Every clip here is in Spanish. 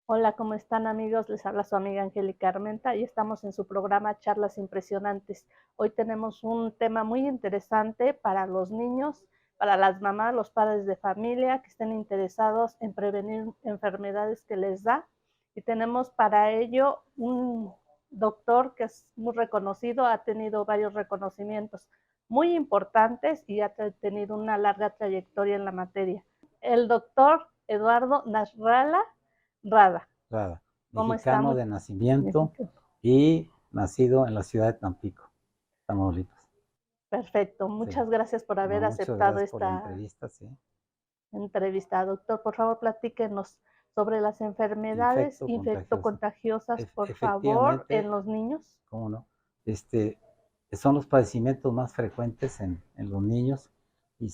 Hola, ¿cómo están amigos? Les habla su amiga Angélica Armenta y estamos en su programa Charlas Impresionantes. Hoy tenemos un tema muy interesante para los niños, para las mamás, los padres de familia que estén interesados en prevenir enfermedades que les da. Y tenemos para ello un doctor que es muy reconocido, ha tenido varios reconocimientos muy importantes y ha tenido una larga trayectoria en la materia. El doctor Eduardo Nasralla Rada. Rada, ¿Cómo está? mexicano de nacimiento México. y nacido en la ciudad de Tampico, Tamaulipas. Perfecto. Sí, Muchas gracias por haber no, muchas aceptado gracias por la esta entrevista, sí. entrevista. Doctor, por favor, platíquenos sobre las enfermedades Infecto contagioso. infectocontagiosas, por favor, en Efectivamente, los niños. cómo no, este, son los padecimientos más frecuentes en los niños y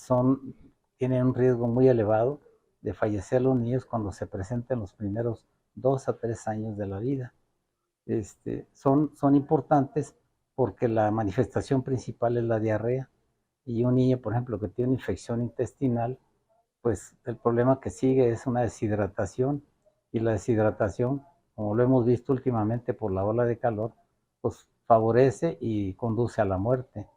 tienen un riesgo muy elevado de fallecer los niños cuando se presentan los primeros 2 a 3 años de la vida. Son importantes porque la manifestación principal es la diarrea y un niño, por ejemplo, que tiene infección intestinal, pues el problema que sigue es una deshidratación y la deshidratación, como lo hemos visto últimamente por la ola de calor, pues favorece y conduce a la muerte.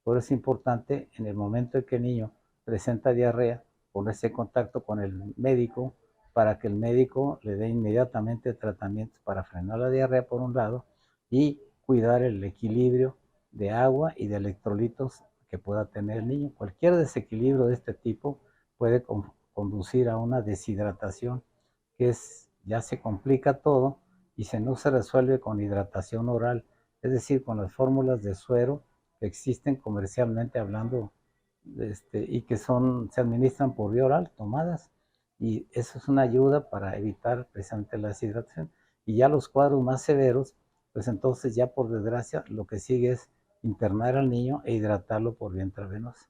Por eso es importante en el momento en que el niño presenta diarrea, ponerse en contacto con el médico para que el médico le dé inmediatamente tratamientos para frenar la diarrea por un lado y cuidar el equilibrio de agua y de electrolitos que pueda tener el niño. Cualquier desequilibrio de este tipo puede conducir a una deshidratación, ya se complica todo y no se resuelve con hidratación oral, es decir, con las fórmulas de suero que existen comercialmente hablando, y que se administran por vía oral, tomadas, y eso es una ayuda para evitar precisamente la deshidratación. Y ya los cuadros más severos, pues entonces ya por desgracia lo que sigue es internar al niño e hidratarlo por vía intravenosa.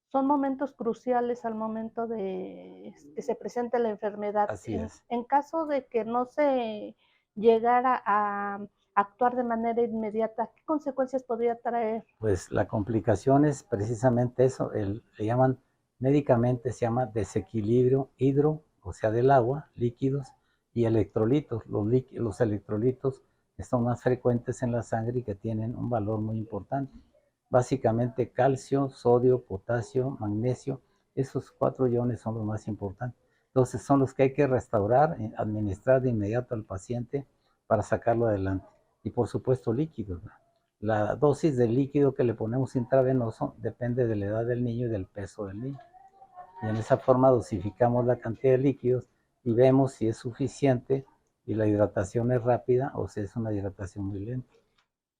Son momentos cruciales al momento de que se presente la enfermedad. Así es. En caso de que no se llegara a actuar de manera inmediata, ¿qué consecuencias podría traer? Pues la complicación es precisamente eso, le llaman médicamente, se llama desequilibrio o sea, del agua, líquidos y electrolitos. Los electrolitos que son más frecuentes en la sangre y que tienen un valor muy importante. Básicamente calcio, sodio, potasio, magnesio, esos 4 iones son los más importantes. Entonces son los que hay que restaurar, administrar de inmediato al paciente para sacarlo adelante. Y por supuesto líquidos, ¿no? La dosis de líquido que le ponemos intravenoso depende de la edad del niño y del peso del niño. Y en esa forma dosificamos la cantidad de líquidos y vemos si es suficiente y la hidratación es rápida o si es una hidratación muy lenta.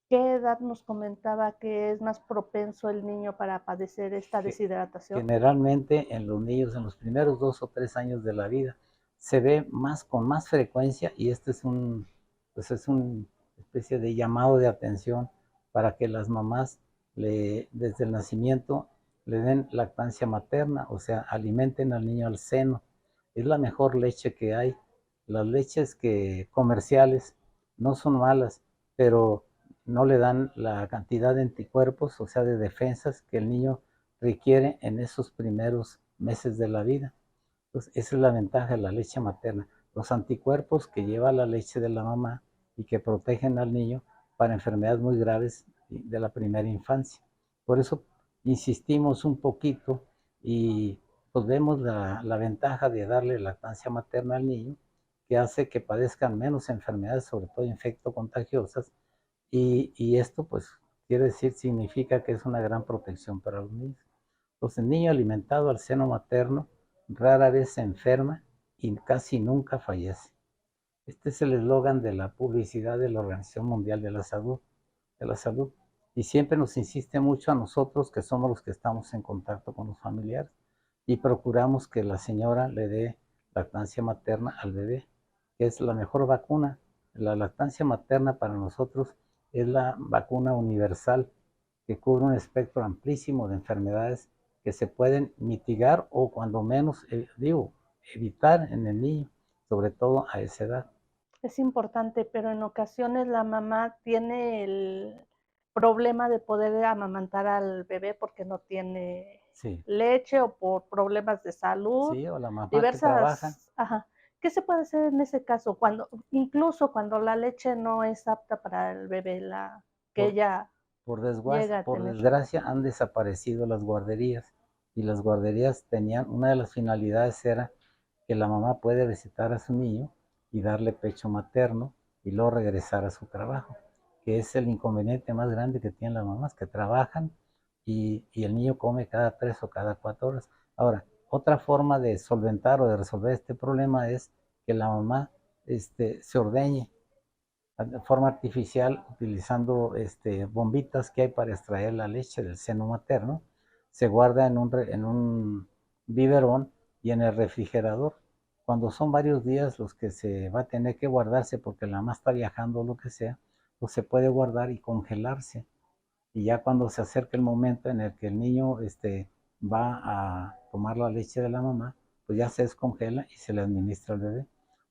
¿Qué edad nos comentaba que es más propenso el niño para padecer esta deshidratación? Generalmente en los niños en los primeros 2 o 3 años de la vida se ve con más frecuencia y pues es una especie de llamado de atención para que las mamás desde el nacimiento le den lactancia materna, o sea, alimenten al niño al seno. Es la mejor leche que hay. Las leches comerciales no son malas, pero no le dan la cantidad de anticuerpos, o sea, de defensas que el niño requiere en esos primeros meses de la vida. Entonces, esa es la ventaja de la leche materna. Los anticuerpos que lleva la leche de la mamá y que protegen al niño para enfermedades muy graves de la primera infancia. Por eso insistimos un poquito y pues vemos la ventaja de darle lactancia materna al niño, que hace que padezcan menos enfermedades, sobre todo infectocontagiosas, y esto pues quiere decir, significa que es una gran protección para los niños. Entonces, el niño alimentado al seno materno rara vez se enferma y casi nunca fallece. Este es el eslogan de la publicidad de la Organización Mundial de la Salud. Y siempre nos insiste mucho a nosotros que somos los que estamos en contacto con los familiares y procuramos que la señora le dé lactancia materna al bebé, que es la mejor vacuna. La lactancia materna para nosotros es la vacuna universal que cubre un espectro amplísimo de enfermedades que se pueden mitigar o cuando menos, evitar en el niño, sobre todo a esa edad. Es importante, pero en ocasiones la mamá tiene el problema de poder amamantar al bebé porque no tiene Sí, leche o por problemas de salud, sí, o la mamá que trabaja. diversas, ajá. ¿Qué se puede hacer en ese caso? Incluso cuando la leche no es apta para el bebé, que Por, ella llega a por tener. desgracia han desaparecido las guarderías y las guarderías tenían, una de las finalidades era que la mamá puede visitar a su niño y darle pecho materno y luego regresar a su trabajo, que es el inconveniente más grande que tienen las mamás, que trabajan y el niño come cada 3 o cada 4 horas. Ahora, otra forma de solventar o de resolver este problema es que la mamá se ordeñe de forma artificial utilizando bombitas que hay para extraer la leche del seno materno. Se guarda en un biberón y en el refrigerador. Cuando son varios días los que se va a tener que guardarse porque la mamá está viajando o lo que sea, pues se puede guardar y congelarse. Y ya cuando se acerca el momento en el que el niño va a tomar la leche de la mamá, pues ya se descongela y se le administra al bebé.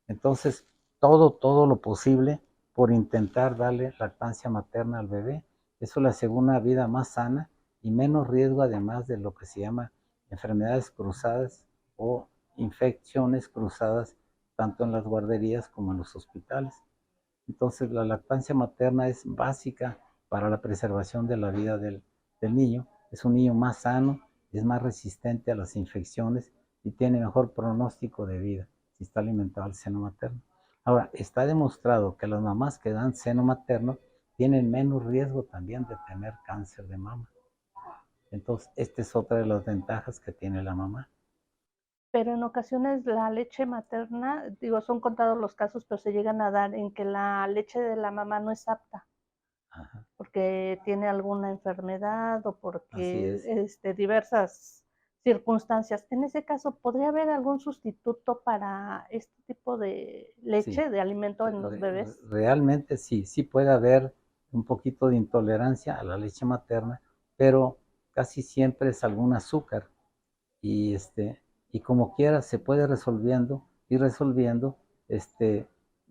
Entonces, todo lo posible por intentar darle lactancia materna al bebé. Eso le asegura una vida más sana y menos riesgo, además de lo que se llama enfermedades cruzadas o infecciones cruzadas, tanto en las guarderías como en los hospitales. Entonces, la lactancia materna es básica para la preservación de la vida del niño. Es un niño más sano, es más resistente a las infecciones y tiene mejor pronóstico de vida si está alimentado al seno materno. Ahora, está demostrado que las mamás que dan seno materno tienen menos riesgo también de tener cáncer de mama. Entonces, esta es otra de las ventajas que tiene la mamá. Pero en ocasiones la leche materna, digo, son contados los casos, pero se llegan a dar en que la leche de la mamá no es apta, Ajá, porque tiene alguna enfermedad o así porque es. diversas circunstancias. En ese caso, ¿podría haber algún sustituto para este tipo de Sí, leche, de alimento en los bebés? realmente sí, sí puede haber un poquito de intolerancia a la leche materna, pero casi siempre es algún azúcar y y como quiera se puede resolviendo, este,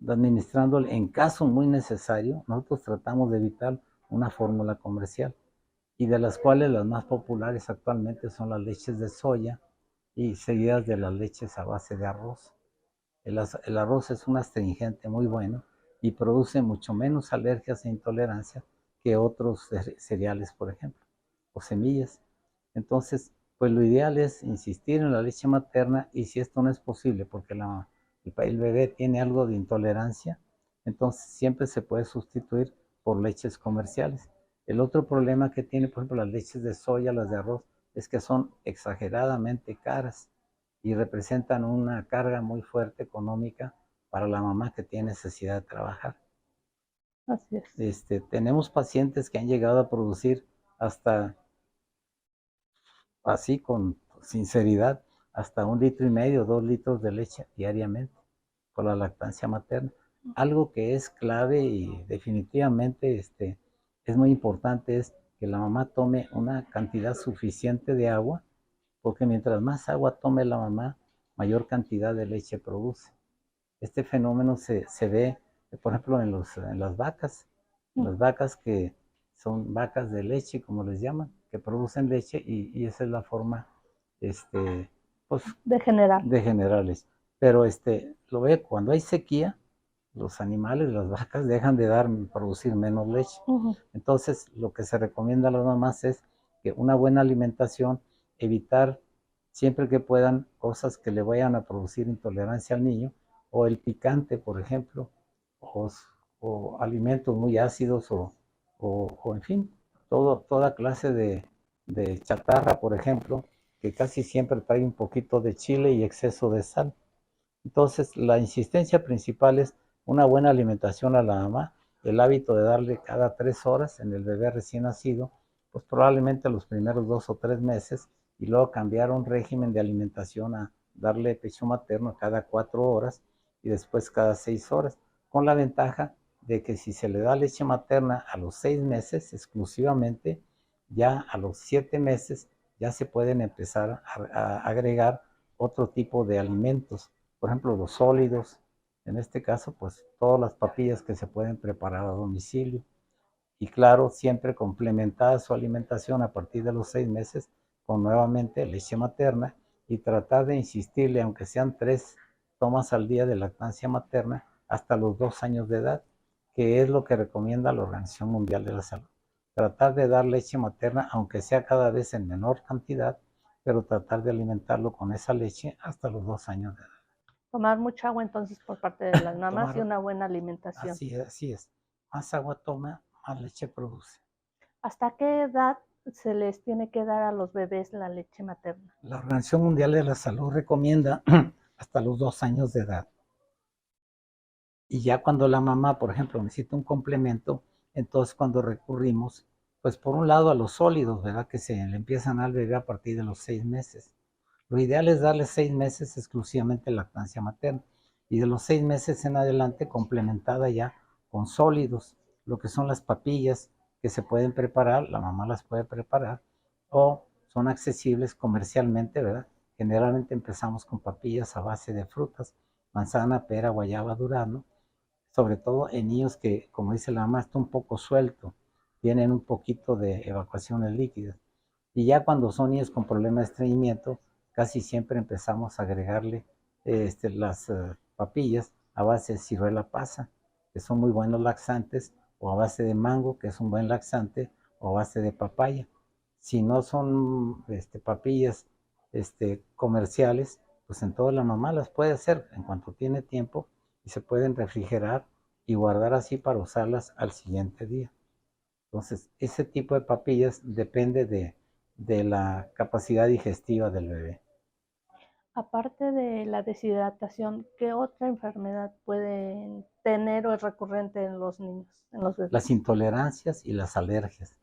administrándole en caso muy necesario. Nosotros tratamos de evitar una fórmula comercial y de las cuales las más populares actualmente son las leches de soya y seguidas de las leches a base de arroz. El arroz es un astringente muy bueno y produce mucho menos alergias e intolerancia que otros cereales, por ejemplo, o semillas. Entonces, pues lo ideal es insistir en la leche materna y si esto no es posible porque el bebé tiene algo de intolerancia, entonces siempre se puede sustituir por leches comerciales. El otro problema que tiene, por ejemplo, las leches de soya, las de arroz, es que son exageradamente caras y representan una carga muy fuerte económica para la mamá que tiene necesidad de trabajar. Así es. Tenemos pacientes que han llegado a producir hasta, así con sinceridad, hasta 1,5 litros, 2 litros de leche diariamente por la lactancia materna. Algo que es clave y definitivamente es muy importante es que la mamá tome una cantidad suficiente de agua, porque mientras más agua tome la mamá, mayor cantidad de leche produce. Este fenómeno se ve, por ejemplo, en las vacas que son vacas de leche, como les llaman, que producen leche y esa es la forma, pues, De general. de generar leche. Pero lo ve, cuando hay sequía, los animales, las vacas, dejan de producir menos leche. Entonces, lo que se recomienda a las mamás es que una buena alimentación, evitar siempre que puedan cosas que le vayan a producir intolerancia al niño, o el picante, por ejemplo, o, o alimentos muy ácidos, o en fin, toda clase de chatarra, por ejemplo, que casi siempre trae un poquito de chile y exceso de sal. Entonces, la insistencia principal es una buena alimentación a la mamá, el hábito de darle cada 3 horas en el bebé recién nacido, pues probablemente los primeros 2 o 3 meses, y luego cambiar un régimen de alimentación a darle pecho materno cada 4 horas y después cada 6 horas, con la ventaja de que si se le da leche materna a los 6 meses exclusivamente, ya a los 7 meses ya se pueden empezar a agregar otro tipo de alimentos, por ejemplo, los sólidos, en este caso, pues todas las papillas que se pueden preparar a domicilio. Y claro, siempre complementada su alimentación a partir de los 6 meses con nuevamente leche materna y tratar de insistirle, aunque sean tomas al día de lactancia materna hasta los 2 años de edad, que es lo que recomienda la Organización Mundial de la Salud. Tratar de dar leche materna, aunque sea cada vez en menor cantidad, pero tratar de alimentarlo con esa leche hasta los 2 años de edad. Tomar mucha agua entonces por parte de las mamás y Tomar, una buena alimentación. así es. Más agua toma, más leche produce. ¿Hasta qué edad se les tiene que dar a los bebés la leche materna? La Organización Mundial de la Salud recomienda hasta los 2 años de edad. Y ya cuando la mamá, por ejemplo, necesita un complemento, entonces cuando recurrimos, pues por un lado a los sólidos, ¿verdad? Que se le empiezan al bebé a partir de los 6 meses. Lo ideal es darle 6 meses exclusivamente lactancia materna y de los 6 meses en adelante complementada ya con sólidos, lo que son las papillas que se pueden preparar, la mamá las puede preparar o son accesibles comercialmente, ¿verdad? Generalmente empezamos con papillas a base de frutas, manzana, pera, guayaba, durazno, sobre todo en niños que, como dice la mamá, está un poco suelto, tienen un poquito de evacuaciones líquidas. Y ya cuando son niños con problemas de estreñimiento, casi siempre empezamos a agregarle las papillas a base de ciruela pasa, que son muy buenos laxantes, o a base de mango, que es un buen laxante, o a base de papaya. Si no son papillas comerciales, pues en toda la mamá las puede hacer en cuanto tiene tiempo y se pueden refrigerar y guardar así para usarlas al siguiente día. Entonces, ese tipo de papillas depende de la capacidad digestiva del bebé. Aparte de la deshidratación, ¿qué otra enfermedad pueden tener o es recurrente en los niños, en los bebés? Las intolerancias y las alergias.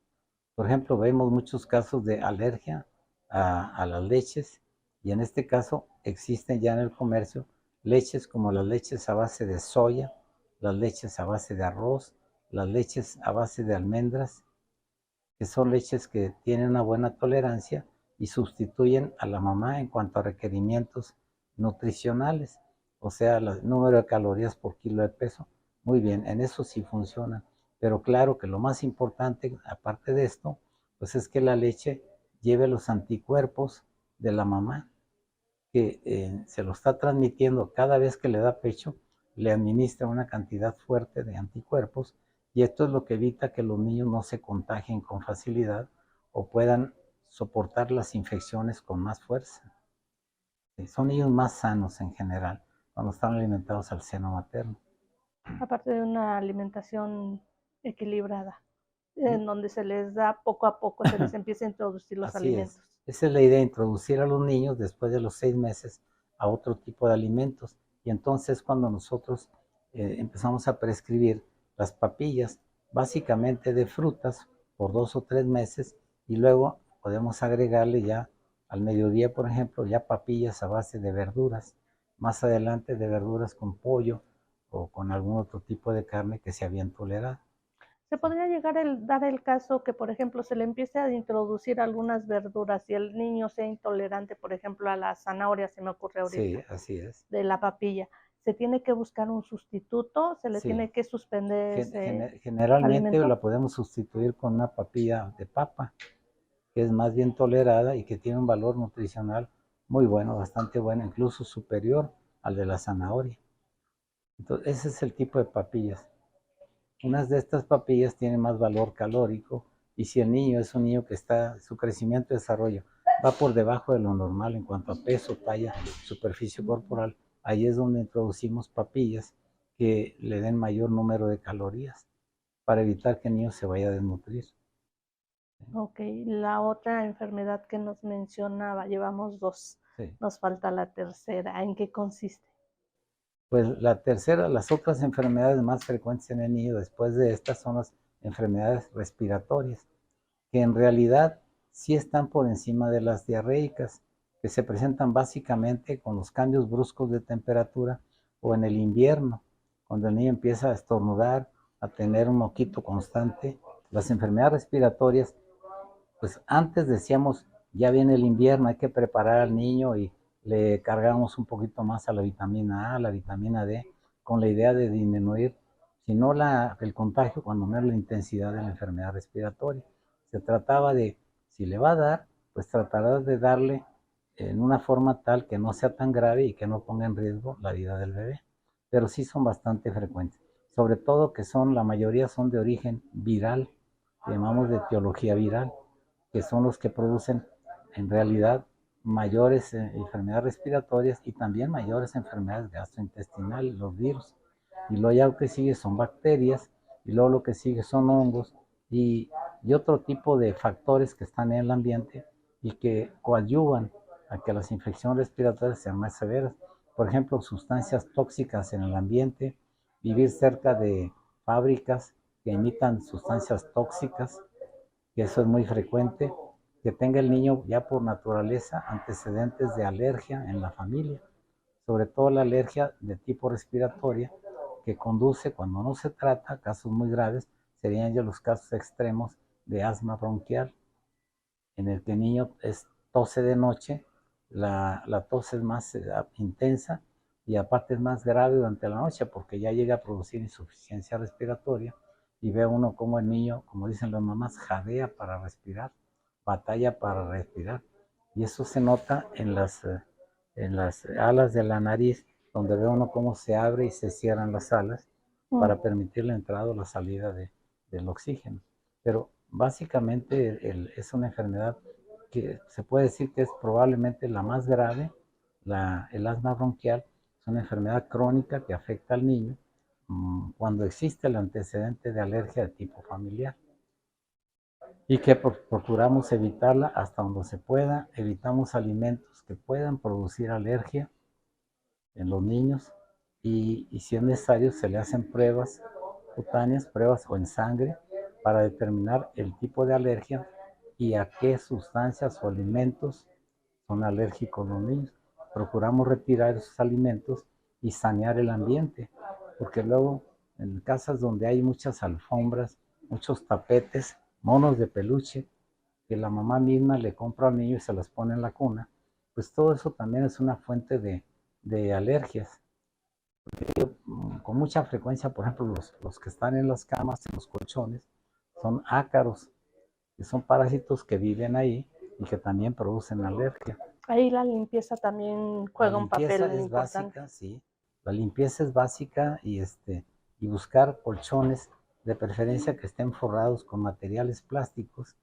Por ejemplo, vemos muchos casos de alergia a las leches y en este caso existen ya en el comercio leches como las leches a base de soya, las leches a base de arroz, las leches a base de almendras, que son leches que tienen una buena tolerancia y sustituyen a la mamá en cuanto a requerimientos nutricionales, o sea, el número de calorías por kilo de peso. Muy bien, en eso sí funciona. Pero claro que lo más importante, aparte de esto, pues es que la leche lleve los anticuerpos de la mamá, que se lo está transmitiendo cada vez que le da pecho, le administra una cantidad fuerte de anticuerpos y esto es lo que evita que los niños no se contagien con facilidad o puedan soportar las infecciones con más fuerza. Son niños más sanos en general cuando están alimentados al seno materno. Aparte de una alimentación equilibrada, en donde se les da poco a poco, se les empieza a introducir los Así alimentos. es. Esa es la idea, introducir a los niños después de los 6 meses a otro tipo de alimentos. Y entonces cuando nosotros empezamos a prescribir las papillas, básicamente de frutas, por 2 o 3 meses, y luego podemos agregarle ya al mediodía, por ejemplo, ya papillas a base de verduras, más adelante de verduras con pollo o con algún otro tipo de carne que sea bien tolerada. Se podría llegar a dar el caso que, por ejemplo, se le empiece a introducir algunas verduras y el niño sea intolerante, por ejemplo, a la zanahoria, se me ocurre Sí, ahorita, así es. de la papilla. Se tiene que buscar un sustituto, se le Sí. tiene que suspender ese Generalmente alimento. la podemos sustituir con una papilla de papa, que es más bien tolerada y que tiene un valor nutricional muy bueno, bastante bueno, incluso superior al de la zanahoria. Entonces, ese es el tipo de papillas. Unas de estas papillas tienen más valor calórico y si el niño es un niño que está, su crecimiento y desarrollo va por debajo de lo normal en cuanto a peso, talla, superficie corporal, ahí es donde introducimos papillas que le den mayor número de calorías para evitar que el niño se vaya a desnutrir. Ok, la otra enfermedad que nos mencionaba, llevamos dos, Sí. nos falta la tercera. ¿En qué consiste? Pues la tercera, las otras enfermedades más frecuentes en el niño después de estas son las enfermedades respiratorias, que en realidad sí están por encima de las diarreicas, que se presentan básicamente con los cambios bruscos de temperatura o en el invierno, cuando el niño empieza a estornudar, a tener un moquito constante. Las enfermedades respiratorias, pues antes decíamos, ya viene el invierno, hay que preparar al niño y le cargamos un poquito más a la vitamina A, a la vitamina D, con la idea de disminuir, si no el contagio, cuando menos la intensidad de la enfermedad respiratoria. Se trataba de, si le va a dar, pues tratará de darle en una forma tal que no sea tan grave y que no ponga en riesgo la vida del bebé. Pero sí son bastante frecuentes, sobre todo que la mayoría son de origen viral, que llamamos de etiología viral, que son los que producen en realidad mayores enfermedades respiratorias y también mayores enfermedades gastrointestinales, los virus. Y luego ya lo que sigue son bacterias, y luego lo que sigue son hongos y otro tipo de factores que están en el ambiente y que coadyuvan a que las infecciones respiratorias sean más severas. Por ejemplo, sustancias tóxicas en el ambiente, vivir cerca de fábricas que emitan sustancias tóxicas, que eso es muy frecuente, que tenga el niño ya por naturaleza antecedentes de alergia en la familia, sobre todo la alergia de tipo respiratoria, que conduce, cuando no se trata, casos muy graves, serían ya los casos extremos de asma bronquial, en el que el niño tose de noche, la tos es más intensa y aparte es más grave durante la noche porque ya llega a producir insuficiencia respiratoria y ve uno como el niño, como dicen las mamás, jadea para respirar, batalla para respirar. Y eso se nota en las alas de la nariz, donde ve uno cómo se abre y se cierran las alas para permitir la entrada o la salida del oxígeno. Pero básicamente es una enfermedad que se puede decir que es probablemente la más grave. El asma bronquial es una enfermedad crónica que afecta al niño cuando existe el antecedente de alergia de tipo familiar y que procuramos evitarla hasta donde se pueda. Evitamos alimentos que puedan producir alergia en los niños y si es necesario se le hacen pruebas cutáneas, pruebas o en sangre para determinar el tipo de alergia y a qué sustancias o alimentos son alérgicos los niños. Procuramos retirar esos alimentos y sanear el ambiente, porque luego en casas donde hay muchas alfombras, muchos tapetes, monos de peluche, que la mamá misma le compra al niño y se los pone en la cuna, pues todo eso también es una fuente de alergias. Con mucha frecuencia, por ejemplo, los que están en las camas, en los colchones, son ácaros, que son parásitos que viven ahí y que también producen alergia. Ahí la limpieza también juega un papel Es importante. básica, sí. La limpieza es básica y buscar colchones, de preferencia que estén forrados con materiales plásticos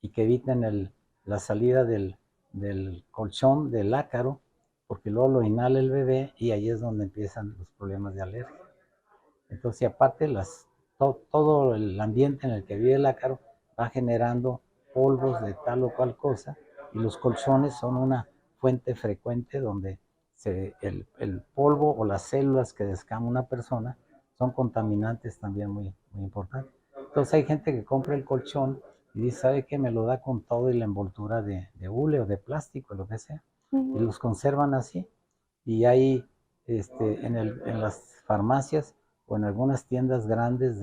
y que eviten la salida del colchón, del ácaro, porque luego lo inhala el bebé y ahí es donde empiezan los problemas de alergia. Entonces, aparte, todo el ambiente en el que vive el ácaro va generando polvos de tal o cual cosa y los colchones son una fuente frecuente donde el polvo o las células que descama una persona son contaminantes también muy importantes. Entonces hay gente que compra el colchón y dice, ¿sabe qué? Me lo da con todo y la envoltura de hule o de plástico, lo que sea, y los conservan así. Y hay en las farmacias o en algunas tiendas grandes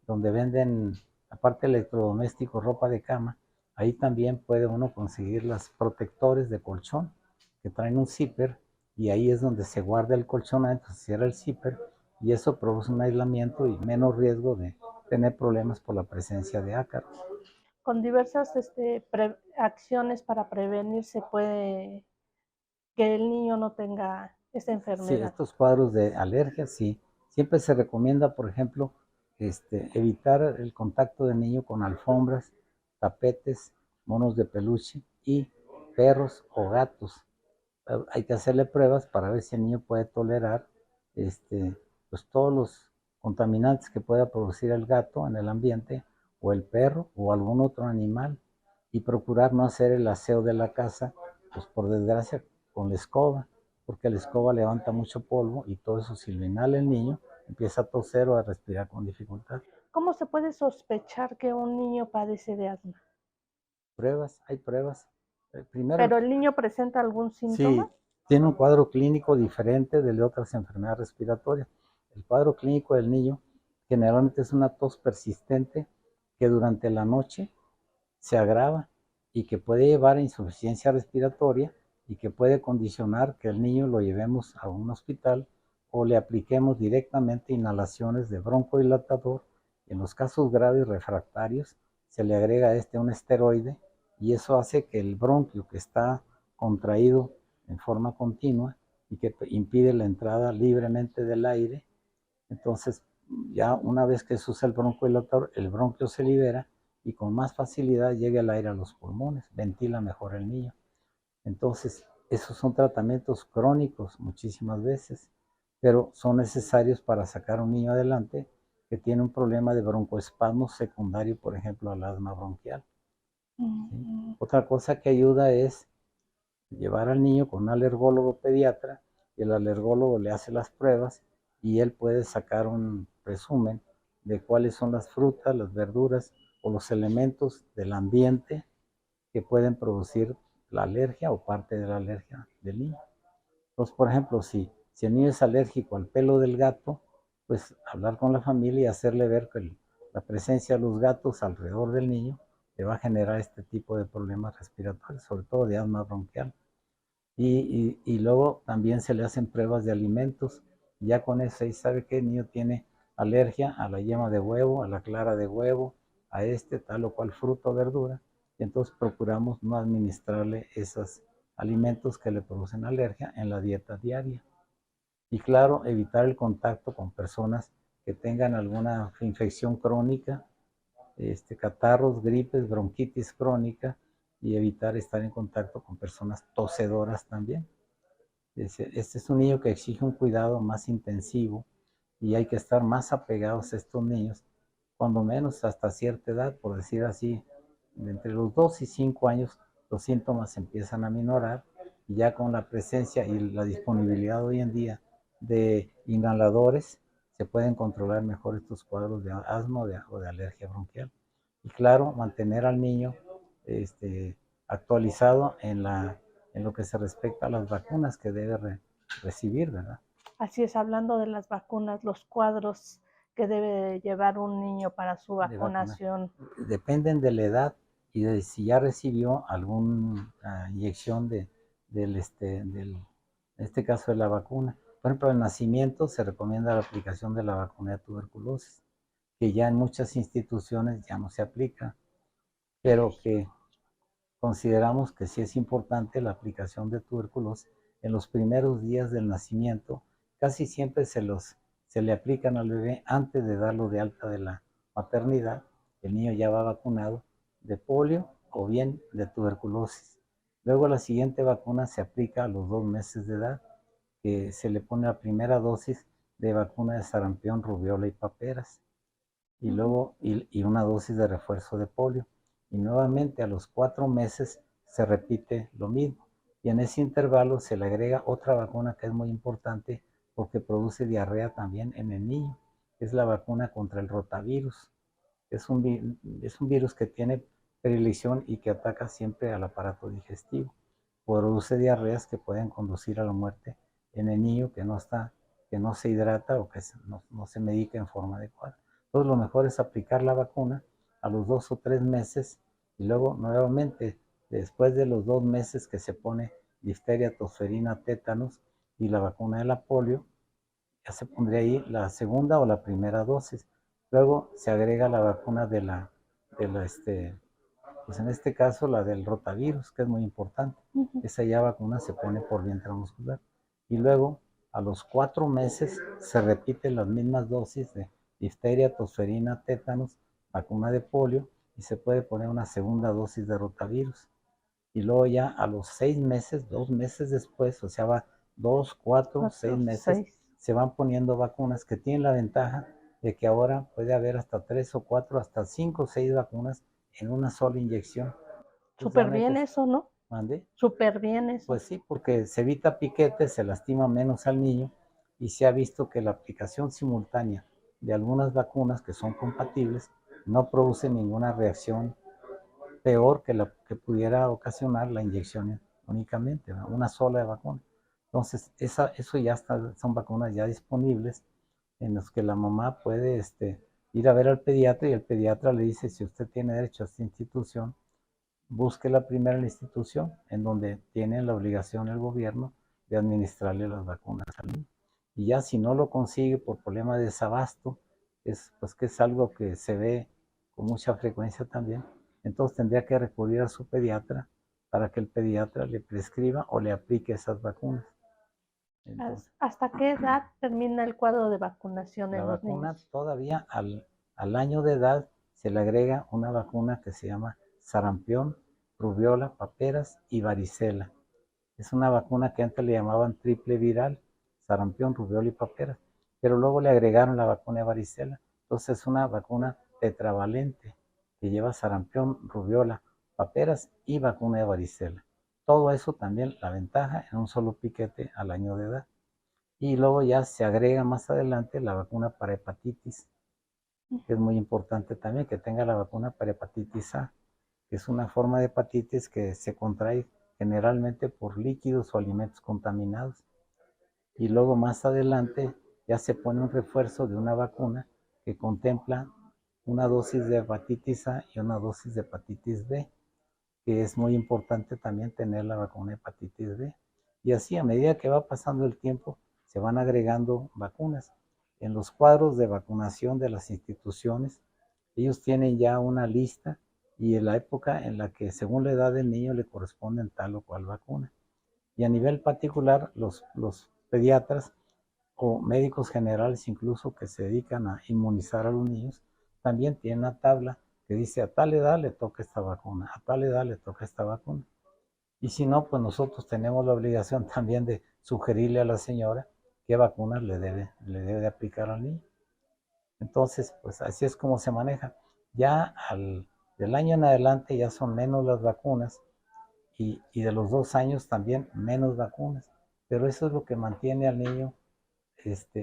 donde venden, aparte electrodomésticos, ropa de cama, ahí también puede uno conseguir los protectores de colchón que traen un zipper y ahí es donde se guarda el colchón adentro, se cierra el zipper y eso produce un aislamiento y menos riesgo de tener problemas por la presencia de ácaros. Con diversas acciones para prevenir se puede que el niño no tenga esta Sí, enfermedad. estos cuadros de alergia, sí. Siempre se recomienda, por ejemplo, evitar el contacto del niño con alfombras, tapetes, monos de peluche y perros o gatos. Hay que hacerle pruebas para ver si el niño puede tolerar pues todos los contaminantes que pueda producir el gato en el ambiente o el perro o algún otro animal y procurar no hacer el aseo de la casa, pues por desgracia con la escoba, porque la escoba levanta mucho polvo y todo eso si lo inhala el niño empieza a toser o a respirar con dificultad. ¿Cómo se puede sospechar que un niño padece de asma? Pruebas, hay pruebas. Primero, ¿Pero el niño presenta algún síntoma? sí, tiene un cuadro clínico diferente de otras enfermedades respiratorias. El cuadro clínico del niño generalmente es una tos persistente que durante la noche se agrava y que puede llevar a insuficiencia respiratoria y que puede condicionar que el niño lo llevemos a un hospital o le apliquemos directamente inhalaciones de broncodilatador. En los casos graves refractarios se le agrega un esteroide y eso hace que el bronquio que está contraído en forma continua y que impide la entrada libremente del aire. Entonces, ya una vez que se usa el broncodilatador, el bronquio se libera y con más facilidad llega el aire a los pulmones, ventila mejor el niño. Entonces, esos son tratamientos crónicos muchísimas veces, pero son necesarios para sacar a un niño adelante que tiene un problema de broncoespasmo secundario, por ejemplo, al asma bronquial. ¿Sí? Otra cosa que ayuda es llevar al niño con un alergólogo pediatra y el alergólogo le hace las pruebas y él puede sacar un resumen de cuáles son las frutas, las verduras o los elementos del ambiente que pueden producir la alergia o parte de la alergia del niño. Entonces, por ejemplo, si el niño es alérgico al pelo del gato, pues hablar con la familia y hacerle ver que la presencia de los gatos alrededor del niño le va a generar este tipo de problemas respiratorios, sobre todo de asma bronquial. Y luego también se le hacen pruebas de alimentos. Ya con eso ahí sabe que el niño tiene alergia a la yema de huevo, a la clara de huevo, a tal o cual fruta o verdura. Y entonces procuramos no administrarle esos alimentos que le producen alergia en la dieta diaria. Y claro, evitar el contacto con personas que tengan alguna infección crónica, catarros, gripes, bronquitis crónica, y evitar estar en contacto con personas tosedoras también. Este es un niño que exige un cuidado más intensivo y hay que estar más apegados a estos niños, cuando menos hasta cierta edad, por decir así, entre los 2 y 5 años los síntomas empiezan a minorar y ya con la presencia y la disponibilidad hoy en día de inhaladores se pueden controlar mejor estos cuadros de asma o de alergia bronquial. Y claro, mantener al niño actualizado en lo que se respecta a las vacunas que debe recibir, ¿verdad? Así es, hablando de las vacunas, los cuadros que debe llevar un niño para su vacunación. Dependen de la edad y de si ya recibió alguna inyección en este caso de la vacuna. Por ejemplo, al nacimiento se recomienda la aplicación de la vacuna de tuberculosis, que ya en muchas instituciones ya no se aplica, pero que consideramos que sí es importante la aplicación de tuberculosis en los primeros días del nacimiento. Casi siempre se le aplican al bebé antes de darlo de alta de la maternidad. El niño ya va vacunado de polio o bien de tuberculosis. Luego la siguiente vacuna se aplica a los 2 meses de edad, que se le pone la primera dosis de vacuna de sarampión, rubiola y paperas, y luego una dosis de refuerzo de polio. Y nuevamente a los 4 meses se repite lo mismo. Y en ese intervalo se le agrega otra vacuna que es muy importante porque produce diarrea también en el niño. Es la vacuna contra el rotavirus. Es un virus que tiene predilección y que ataca siempre al aparato digestivo. Produce diarreas que pueden conducir a la muerte en el niño que no se hidrata o que no se medica en forma adecuada. Entonces lo mejor es aplicar la vacuna a los 2 o 3 meses y luego nuevamente después de los 2 meses que se pone difteria, tosferina, tétanos y la vacuna de la polio, ya se pondría ahí la segunda o la primera dosis. Luego se agrega la vacuna pues en este caso la del rotavirus, que es muy importante. Esa ya vacuna se pone por vía intramuscular. Y luego, a los 4 meses, se repiten las mismas dosis de difteria, tosferina, tétanos, vacuna de polio, y se puede poner una segunda dosis de rotavirus. Y luego ya a los 6 meses, 2 meses después, o sea, va 2, 4, 6 meses, se van poniendo vacunas que tienen la ventaja de que ahora puede haber hasta 3 o 4, hasta 5 o 6 vacunas en una sola inyección. Súper bien eso, ¿no? ¿Mande? Súper bien eso. Pues sí, porque se evita piquetes, se lastima menos al niño y se ha visto que la aplicación simultánea de algunas vacunas que son compatibles no produce ninguna reacción peor que la que pudiera ocasionar la inyección únicamente, ¿no? Una sola vacuna. Entonces, eso ya son vacunas ya disponibles en las que la mamá puede ir a ver al pediatra y el pediatra le dice, si usted tiene derecho a esta institución, busque la primera institución en donde tiene la obligación el gobierno de administrarle las vacunas al niño. Y ya si no lo consigue por problema de desabasto, pues que es algo que se ve con mucha frecuencia también, entonces tendría que recurrir a su pediatra para que el pediatra le prescriba o le aplique esas vacunas. Entonces, ¿hasta qué edad termina el cuadro de vacunación en los vacuna niños? todavía al año de edad se le agrega una vacuna que se llama sarampión, rubiola, paperas y varicela. Es una vacuna que antes le llamaban triple viral, sarampión, rubiola y paperas, pero luego le agregaron la vacuna de varicela. Entonces es una vacuna tetravalente que lleva sarampión, rubiola, paperas y vacuna de varicela. Todo eso también, la ventaja en un solo piquete al año de edad. Y luego ya se agrega más adelante la vacuna para hepatitis, que es muy importante también que tenga la vacuna para hepatitis A, que es una forma de hepatitis que se contrae generalmente por líquidos o alimentos contaminados. Y luego más adelante ya se pone un refuerzo de una vacuna que contempla una dosis de hepatitis A y una dosis de hepatitis B, que es muy importante también tener la vacuna de hepatitis B. Y así, a medida que va pasando el tiempo, se van agregando vacunas. En los cuadros de vacunación de las instituciones, ellos tienen ya una lista y en la época en la que según la edad del niño le corresponden tal o cual vacuna. Y a nivel particular, los pediatras o médicos generales incluso que se dedican a inmunizar a los niños, también tienen una tabla que dice a tal edad le toca esta vacuna, a tal edad le toca esta vacuna. Y si no, pues nosotros tenemos la obligación también de sugerirle a la señora qué vacunas le debe de aplicar al niño. Entonces, pues así es como se maneja. Ya del año en adelante ya son menos las vacunas y de los 2 años también menos vacunas. Pero eso es lo que mantiene al niño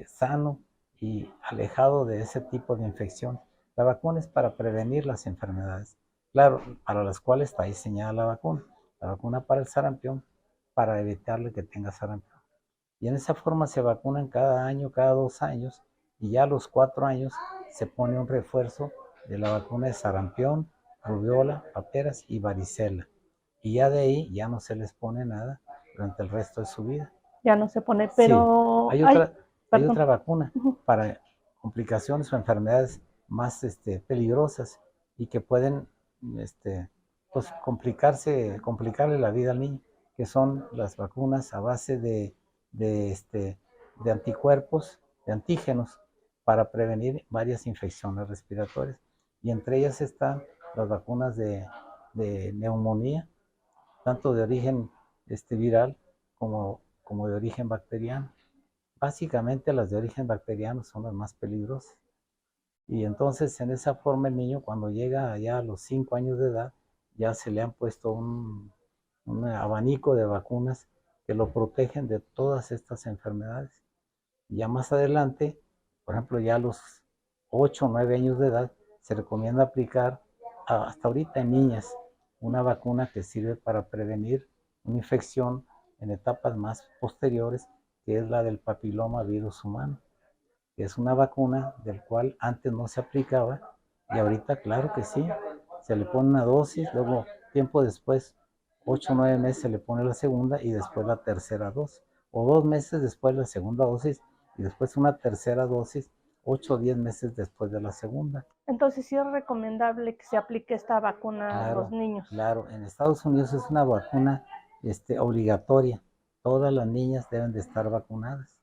sano y alejado de ese tipo de infección. La vacuna es para prevenir las enfermedades, claro, para las cuales está diseñada la vacuna. La vacuna para el sarampión, para evitarle que tenga sarampión. Y en esa forma se vacunan cada año, cada 2 años, y ya a los 4 años se pone un refuerzo de la vacuna de sarampión, rubiola, paperas y varicela. Y ya de ahí ya no se les pone nada durante el resto de su vida. Ya no se pone, Sí, pero hay otra vacuna para complicaciones o enfermedades más peligrosas y que pueden pues, complicarle la vida al niño, que son las vacunas a base de anticuerpos, de antígenos, para prevenir varias infecciones respiratorias. Y entre ellas están las vacunas de neumonía, tanto de origen viral como de origen bacteriano. Básicamente las de origen bacteriano son las más peligrosas. Y entonces en esa forma el niño cuando llega allá a los 5 años de edad ya se le han puesto un abanico de vacunas que lo protegen de todas estas enfermedades. Y ya más adelante, por ejemplo, ya a los 8 o 9 años de edad se recomienda aplicar hasta ahorita en niñas una vacuna que sirve para prevenir una infección en etapas más posteriores, que es la del papiloma virus humano, que es una vacuna del cual antes no se aplicaba y ahorita claro que sí, se le pone una dosis, luego tiempo después, 8 o 9 meses se le pone la segunda y después la tercera dosis, o 2 meses después la segunda dosis y después una tercera dosis, 8 o 10 meses después de la segunda. Entonces sí es recomendable que se aplique esta vacuna a los niños. Claro, en Estados Unidos es una vacuna obligatoria. Todas las niñas deben de estar vacunadas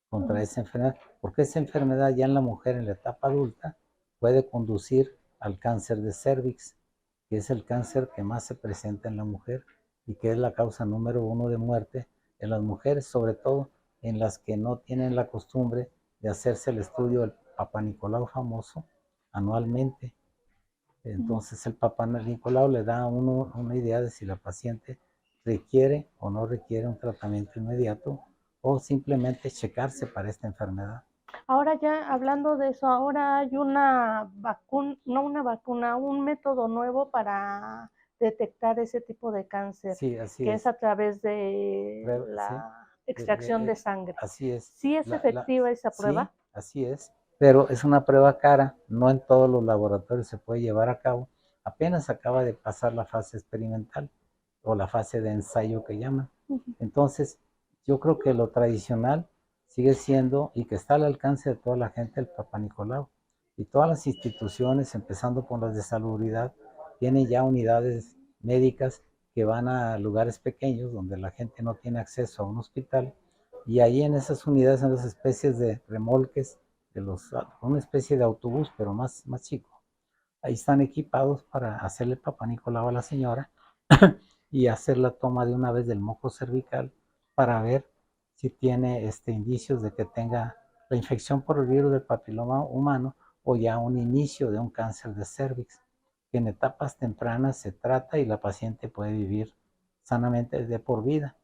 contra esa enfermedad, porque esa enfermedad ya en la mujer en la etapa adulta puede conducir al cáncer de cervix, que es el cáncer que más se presenta en la mujer y que es la causa número 1 de muerte en las mujeres, sobre todo en las que no tienen la costumbre de hacerse el estudio del Papá Nicolau famoso anualmente. Entonces el Papá Nicolau le da a uno una idea de si la paciente requiere o no requiere un tratamiento inmediato o simplemente checarse para esta enfermedad. Ahora ya hablando de eso, ahora hay una vacuna, no una vacuna, un método nuevo para detectar ese tipo de cáncer, Sí, así que es a través de sí, la extracción de sangre. así es. ¿Sí es efectiva esa prueba? Sí, así es, pero es una prueba cara, no en todos los laboratorios se puede llevar a cabo. Apenas acaba de pasar la fase experimental o la fase de ensayo que llaman. Entonces, yo creo que lo tradicional sigue siendo y que está al alcance de toda la gente el Papá Nicolau. Y todas las instituciones, empezando por las de salubridad, tienen ya unidades médicas que van a lugares pequeños donde la gente no tiene acceso a un hospital, y ahí en esas unidades, en las especies de remolques, una especie de autobús, pero más chico. Ahí están equipados para hacerle Papá Nicolau a la señora y hacer la toma de una vez del moco cervical para ver si tiene indicios de que tenga la infección por el virus del papiloma humano o ya un inicio de un cáncer de cervix, que en etapas tempranas se trata y la paciente puede vivir sanamente de por vida.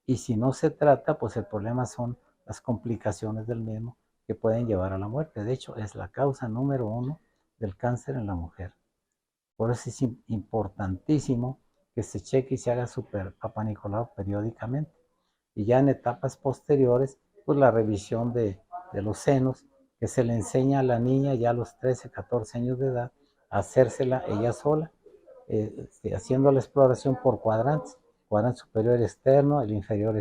Y si no se trata, pues el problema son las complicaciones del mismo que pueden llevar a la muerte. De hecho, es la causa número 1 del cáncer en la mujer. Por eso es importantísimo que se cheque y se haga su Papá Nicolau periódicamente. Y ya en etapas posteriores, pues la revisión de los senos, que se le enseña a la niña ya a los 13, 14 años de edad a hacérsela ella sola, haciendo la exploración por cuadrantes, cuadrante superior externo, el inferior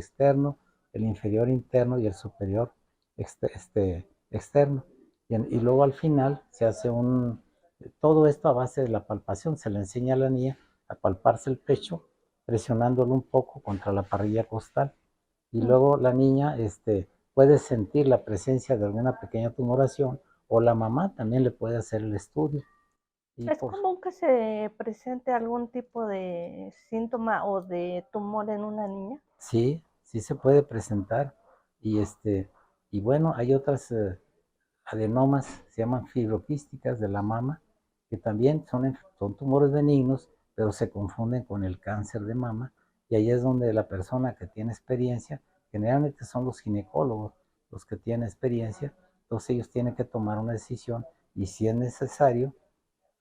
interno y el superior externo. Y luego al final se hace todo esto a base de la palpación, se le enseña a la niña a palparse el pecho, presionándolo un poco contra la parrilla costal. Y luego la niña puede sentir la presencia de alguna pequeña tumoración, o la mamá también le puede hacer el estudio. Y ¿Es común que se presente algún tipo de síntoma o de tumor en una niña? sí, sí se puede presentar. Y, y bueno, hay otras adenomas, se llaman fibroquísticas de la mama, que también son tumores benignos, pero se confunden con el cáncer de mama. Y ahí es donde la persona que tiene experiencia, generalmente son los ginecólogos los que tienen experiencia, entonces ellos tienen que tomar una decisión y si es necesario,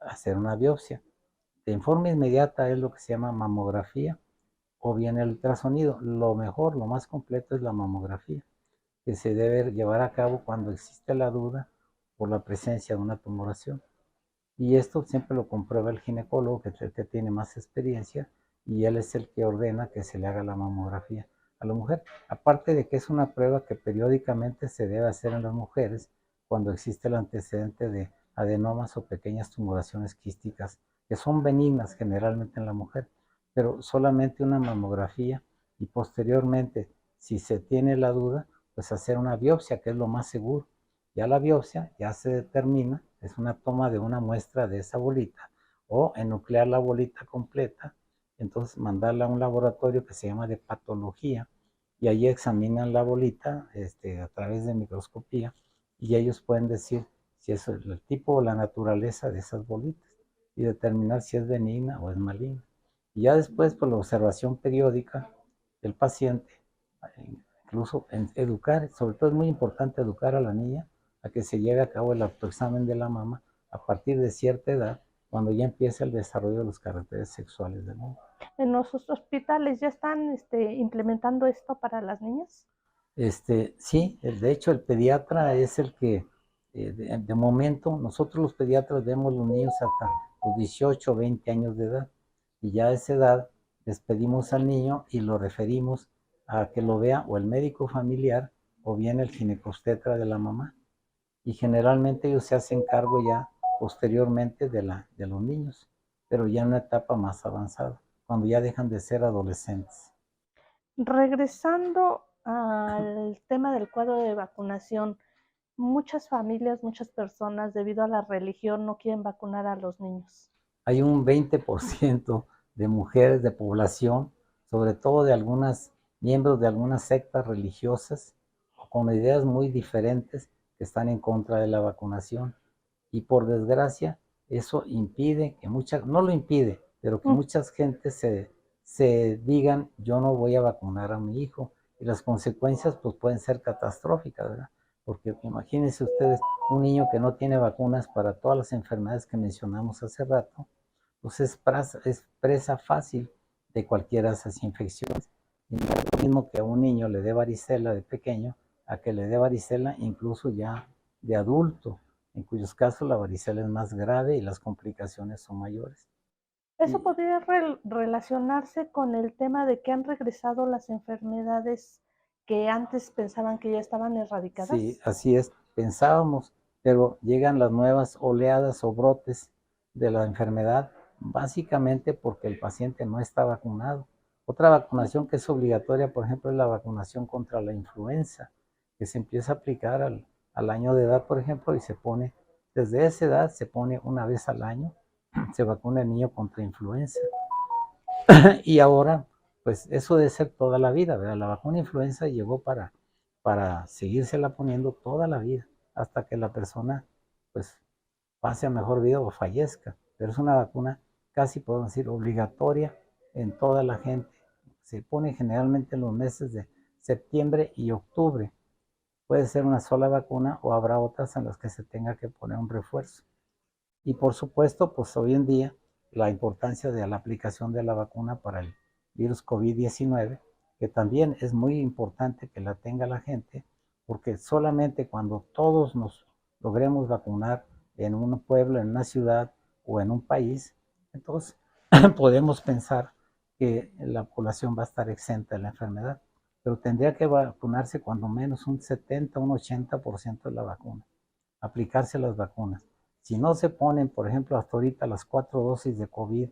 hacer una biopsia. De forma inmediata es lo que se llama mamografía o bien el ultrasonido. Lo mejor, lo más completo es la mamografía, que se debe llevar a cabo cuando existe la duda por la presencia de una tumoración. Y esto siempre lo comprueba el ginecólogo, que es el que tiene más experiencia, y él es el que ordena que se le haga la mamografía a la mujer. Aparte de que es una prueba que periódicamente se debe hacer en las mujeres cuando existe el antecedente de adenomas o pequeñas tumoraciones quísticas, que son benignas generalmente en la mujer, pero solamente una mamografía y posteriormente, si se tiene la duda, pues hacer una biopsia, que es lo más seguro. Ya la biopsia ya se determina, es una toma de una muestra de esa bolita o enuclear la bolita completa, entonces mandarla a un laboratorio que se llama de patología y ahí examinan la bolita a través de microscopía y ellos pueden decir si es el tipo o la naturaleza de esas bolitas y determinar si es benigna o es maligna. Y ya después, por la observación periódica del paciente, incluso en educar, sobre todo es muy importante educar a la niña a que se lleve a cabo el autoexamen de la mama a partir de cierta edad, cuando ya empieza el desarrollo de los caracteres sexuales del niño. ¿En los hospitales ya están implementando esto para las niñas? Sí, de hecho el pediatra es el que, de momento, nosotros los pediatras vemos los niños hasta los 18 o 20 años de edad, y ya a esa edad despedimos al niño y lo referimos a que lo vea o el médico familiar o bien el ginecobstetra de la mamá. Y generalmente ellos se hacen cargo ya posteriormente de los niños, pero ya en una etapa más avanzada, cuando ya dejan de ser adolescentes. Regresando al tema del cuadro de vacunación, muchas familias, muchas personas, debido a la religión, no quieren vacunar a los niños. Hay un 20% de mujeres de población, sobre todo de algunas miembros de algunas sectas religiosas, con ideas muy diferentes, que están en contra de la vacunación. Y por desgracia, eso impide que no lo impide, pero que muchas gentes se digan, yo no voy a vacunar a mi hijo. Y las consecuencias pues pueden ser catastróficas, ¿verdad? Porque imagínense ustedes, un niño que no tiene vacunas para todas las enfermedades que mencionamos hace rato, pues es presa fácil de cualquiera de esas infecciones. Y no es lo mismo que a un niño le dé varicela de pequeño, a que le dé varicela incluso ya de adulto, en cuyos casos la varicela es más grave y las complicaciones son mayores. ¿Eso Y podría relacionarse con el tema de que han regresado las enfermedades que antes pensaban que ya estaban sí, erradicadas? así es, pensábamos, pero llegan las nuevas oleadas o brotes de la enfermedad básicamente porque el paciente no está vacunado. Otra vacunación que es obligatoria, por ejemplo, es la vacunación contra la influenza, que se empieza a aplicar al año de edad, por ejemplo, y se pone, desde esa edad se pone una vez al año, se vacuna el niño contra influenza. Y ahora, pues eso debe ser toda la vida, ¿verdad? La vacuna influenza llegó para seguírsela poniendo toda la vida, hasta que la persona, pues, pase a mejor vida o fallezca. Pero es una vacuna casi, podemos decir, obligatoria en toda la gente. Se pone generalmente en los meses de septiembre y octubre. Puede ser una sola vacuna o habrá otras en las que se tenga que poner un refuerzo. Y por supuesto, pues hoy en día, la importancia de la aplicación de la vacuna para el virus COVID-19, que también es muy importante que la tenga la gente, porque solamente cuando todos nos logremos vacunar en un pueblo, en una ciudad o en un país, entonces podemos pensar que la población va a estar exenta de la enfermedad. Pero tendría que vacunarse cuando menos un 70, un 80% de la vacuna, aplicarse las vacunas. Si no se ponen, por ejemplo, hasta ahorita las 4 dosis de COVID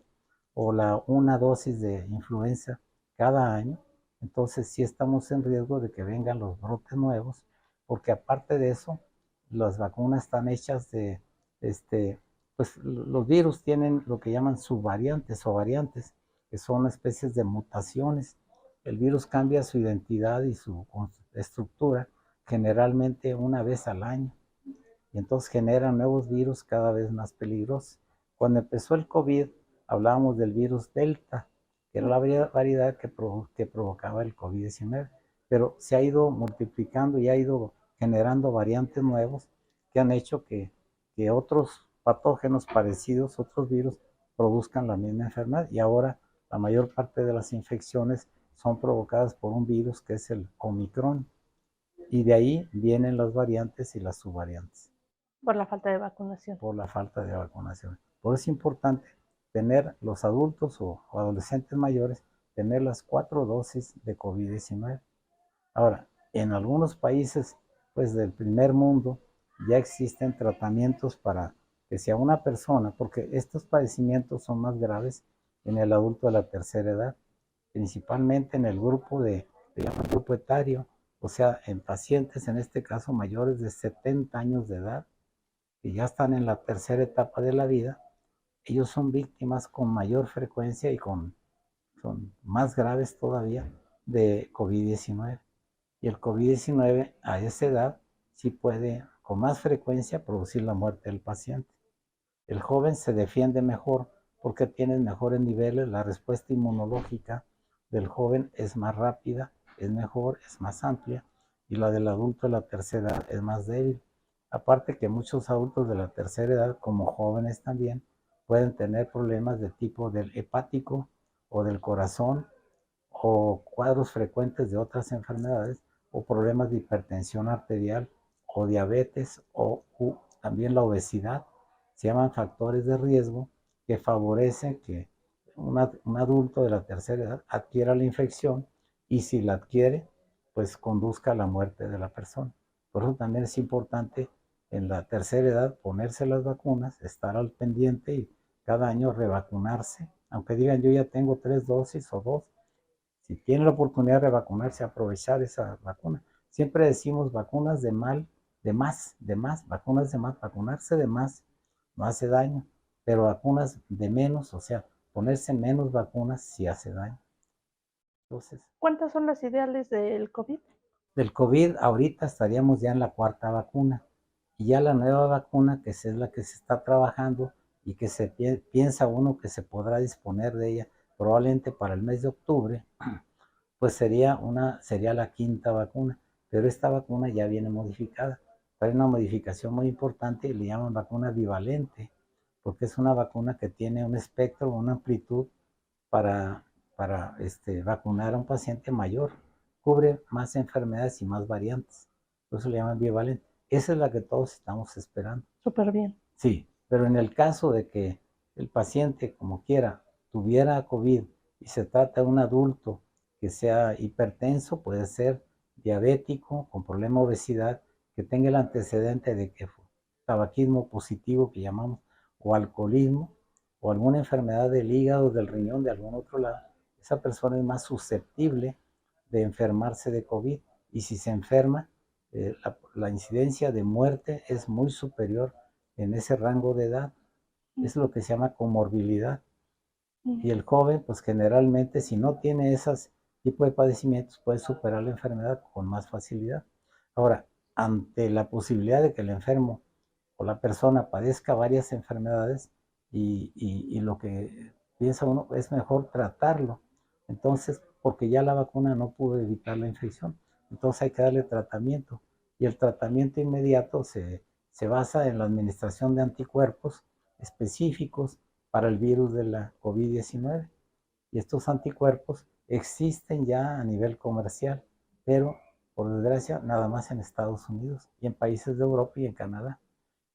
o una dosis de influenza cada año, entonces sí estamos en riesgo de que vengan los brotes nuevos, porque aparte de eso, las vacunas están hechas de, pues los virus tienen lo que llaman subvariantes o variantes, que son especies de mutaciones. El virus cambia su identidad y su estructura generalmente una vez al año y entonces generan nuevos virus cada vez más peligrosos. Cuando empezó el COVID, hablábamos del virus Delta, que era la variedad que provocaba el COVID-19, pero se ha ido multiplicando y ha ido generando variantes nuevos que han hecho que otros patógenos parecidos, otros virus, produzcan la misma enfermedad. Y ahora la mayor parte de las infecciones son provocadas por un virus que es el Omicron. Y de ahí vienen las variantes y las subvariantes. Por la falta de vacunación. Por la falta de vacunación. Por eso es importante tener los adultos o adolescentes mayores, tener las 4 dosis de COVID-19. Ahora, en algunos países pues del primer mundo ya existen tratamientos para que si a una persona, porque estos padecimientos son más graves en el adulto de la tercera edad, principalmente en el grupo grupo etario, o sea, en pacientes, en este caso mayores de 70 años de edad, que ya están en la tercera etapa de la vida, ellos son víctimas con mayor frecuencia y son más graves todavía de COVID-19. Y el COVID-19 a esa edad sí puede con más frecuencia producir la muerte del paciente. El joven se defiende mejor porque tiene mejores niveles, la respuesta inmunológica del joven es más rápida, es mejor, es más amplia, y la del adulto de la tercera edad es más débil. Aparte que muchos adultos de la tercera edad, como jóvenes también, pueden tener problemas de tipo del hepático o del corazón o cuadros frecuentes de otras enfermedades o problemas de hipertensión arterial o diabetes o también la obesidad. Se llaman factores de riesgo que favorecen que un adulto de la tercera edad adquiera la infección y si la adquiere, pues conduzca a la muerte de la persona. Por eso también es importante en la tercera edad ponerse las vacunas, estar al pendiente y cada año revacunarse. Aunque digan yo ya tengo 3 dosis o 2, si tiene la oportunidad de vacunarse, aprovechar esa vacuna. Siempre decimos vacunas de más, vacunas de más, vacunarse de más no hace daño, pero vacunas de menos, o sea, ponerse menos vacunas sí hace daño. Entonces, ¿Cuántas son las ideales del COVID? del COVID ahorita estaríamos ya en la 4ª vacuna y ya la nueva vacuna que es la que se está trabajando y que se piensa uno que se podrá disponer de ella probablemente para el mes de octubre, pues sería la 5ª vacuna, pero esta vacuna ya viene modificada. Hay una modificación muy importante y le llaman vacuna bivalente, porque es una vacuna que tiene un espectro, una amplitud para, vacunar a un paciente mayor. Cubre más enfermedades y más variantes. Por eso le llaman bivalente. Esa es la que todos estamos esperando. Súper bien. Sí, pero en el caso de que el paciente, como quiera, tuviera COVID y se trata de un adulto que sea hipertenso, puede ser diabético, con problema de obesidad, que tenga el antecedente de que fue tabaquismo positivo que llamamos, o alcoholismo, o alguna enfermedad del hígado, del riñón, de algún otro lado, esa persona es más susceptible de enfermarse de COVID. Y si se enferma, la incidencia de muerte es muy superior en ese rango de edad. Es lo que se llama comorbilidad. Y el joven, pues generalmente, si no tiene esos tipos de padecimientos, puede superar la enfermedad con más facilidad. Ahora, ante la posibilidad de que el enfermo o la persona padezca varias enfermedades y lo que piensa uno es mejor tratarlo. Entonces, porque ya la vacuna no pudo evitar la infección, entonces hay que darle tratamiento. Y el tratamiento inmediato se basa en la administración de anticuerpos específicos para el virus de la COVID-19. Y estos anticuerpos existen ya a nivel comercial, pero por desgracia nada más en Estados Unidos y en países de Europa y en Canadá.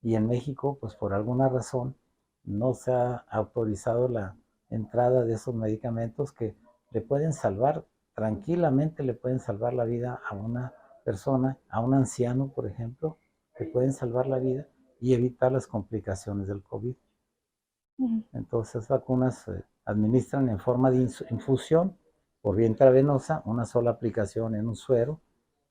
Y en México, pues por alguna razón, no se ha autorizado la entrada de esos medicamentos que le pueden salvar, tranquilamente le pueden salvar la vida a una persona, a un anciano, por ejemplo, le pueden salvar la vida y evitar las complicaciones del COVID. Entonces, vacunas se administran en forma de infusión por vía intravenosa, una sola aplicación en un suero.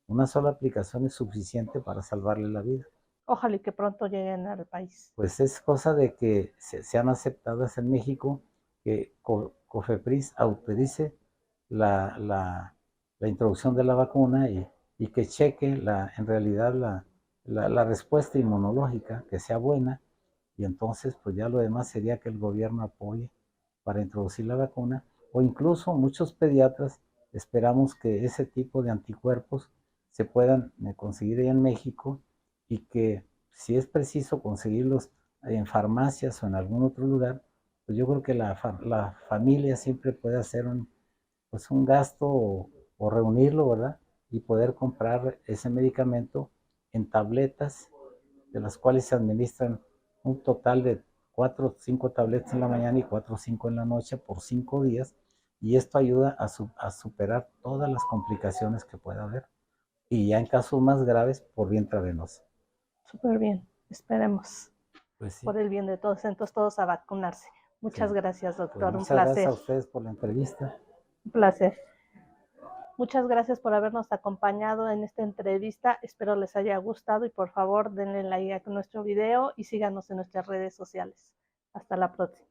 Una sola aplicación es suficiente para salvarle la vida. Ojalá y que pronto lleguen al país. Pues es cosa de que sean aceptadas en México, que COFEPRIS autorice la introducción de la vacuna y que cheque en realidad la respuesta inmunológica, que sea buena, y entonces pues ya lo demás sería que el gobierno apoye para introducir la vacuna, o incluso muchos pediatras esperamos que ese tipo de anticuerpos se puedan conseguir en México y que si es preciso conseguirlos en farmacias o en algún otro lugar, pues yo creo que la familia siempre puede hacer pues un gasto o reunirlo, ¿verdad? Y poder comprar ese medicamento en tabletas, de las cuales se administran un total de 4 o 5 tabletas en la mañana y 4 o 5 en la noche por 5 días. Y esto ayuda a superar todas las complicaciones que pueda haber. Y ya en casos más graves, por vía intravenosa. Súper bien, esperemos. Pues sí. Por el bien de todos, entonces todos a vacunarse. Muchas Sí. gracias, Pues doctor, un muchas gracias placer. a ustedes por la entrevista. Un placer. Muchas gracias por habernos acompañado en esta entrevista. Espero les haya gustado y por favor denle like a nuestro video y síganos en nuestras redes sociales. Hasta la próxima.